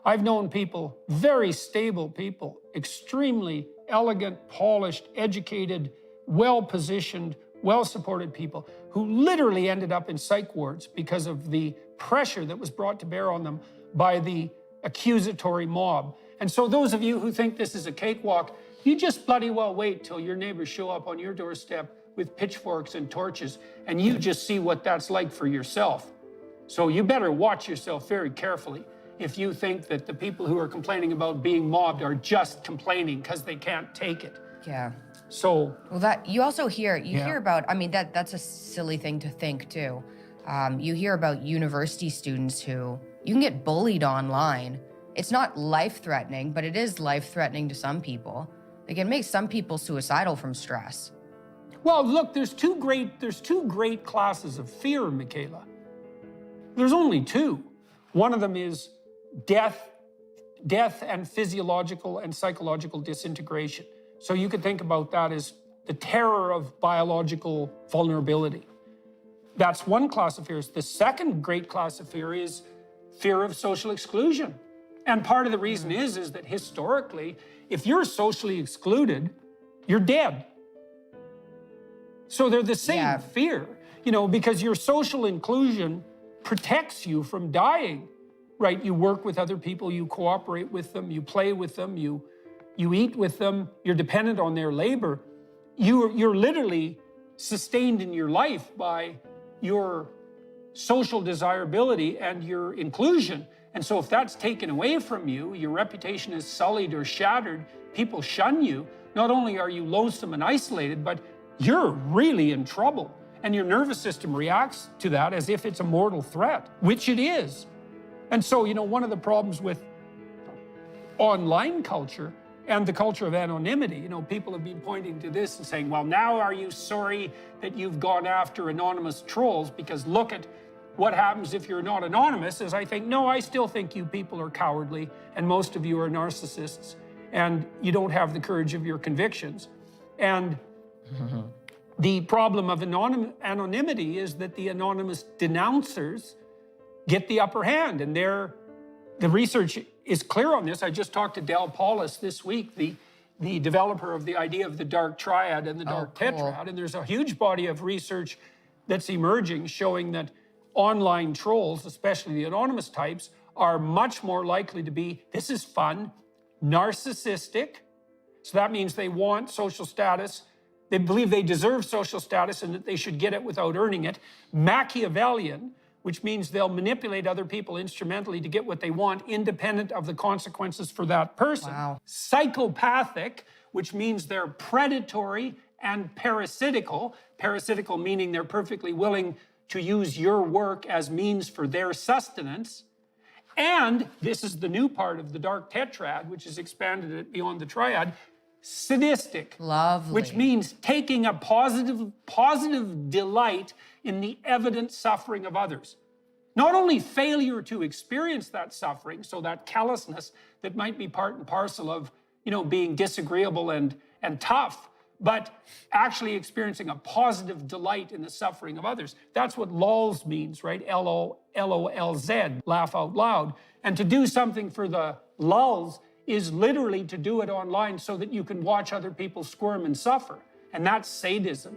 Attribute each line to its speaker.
Speaker 1: I've known people, very stable people, extremely elegant, polished, educated, well-positioned, well-supported people who literally ended up in psych wards because of the pressure that was brought to bear on them by the accusatory mob. And so those of you who think this is a cakewalk, you just bloody well wait till your neighbors show up on your doorstep with pitchforks and torches, and you just see what that's like for yourself. So you better watch yourself very carefully if you think that the people who are complaining about being mobbed are just complaining because they can't take it.
Speaker 2: Yeah.
Speaker 1: So.
Speaker 2: Well, that you also hear, hear about, I mean, that's a silly thing to think too. You hear about university students who, you can get bullied online. It's not life-threatening, but it is life-threatening to some people. It can make some people suicidal from stress.
Speaker 1: Well, look, there's two great classes of fear, Michaela. There's only two. One of them is death and physiological and psychological disintegration. So you could think about that as the terror of biological vulnerability. That's one class of fears. The second great class of fear is fear of social exclusion. And part of the reason is that historically, if you're socially excluded, you're dead. So they're the same fear, you know, because your social inclusion protects you from dying, right? You work with other people, you cooperate with them, you play with them, you eat with them, you're dependent on their labor. You're literally sustained in your life by your social desirability and your inclusion. And so if that's taken away from you, your reputation is sullied or shattered, people shun you, not only are you lonesome and isolated, but you're really in trouble. And your nervous system reacts to that as if it's a mortal threat, which it is. And so, you know, one of the problems with online culture and the culture of anonymity, you know, people have been pointing to this and saying, well, now are you sorry that you've gone after anonymous trolls? Because look at what happens if you're not anonymous. Is I think, no, I still think you people are cowardly and most of you are narcissists and you don't have the courage of your convictions. And the problem of anonymity is that the anonymous denouncers get the upper hand, and the research is clear on this. I just talked to Del Paulus this week, the developer of the idea of the dark triad and the dark tetrad, and there's a huge body of research that's emerging showing that online trolls, especially the anonymous types, are much more likely to be, this is fun, narcissistic. So that means they want social status. They believe they deserve social status and that they should get it without earning it. Machiavellian, which means they'll manipulate other people instrumentally to get what they want, independent of the consequences for that person.
Speaker 2: Wow.
Speaker 1: Psychopathic, which means they're predatory and parasitical. Parasitical meaning they're perfectly willing to use your work as means for their sustenance. And this is the new part of the dark tetrad, which has expanded it beyond the triad, sadistic.
Speaker 2: Lovely.
Speaker 1: Which means taking a positive delight in the evident suffering of others. Not only failure to experience that suffering, so that callousness that might be part and parcel of, you know, being disagreeable and tough, but actually experiencing a positive delight in the suffering of others. That's what lols means, right? L-O-L-Z, laugh out loud. And to do something for the lulls is literally to do it online so that you can watch other people squirm and suffer. And that's sadism.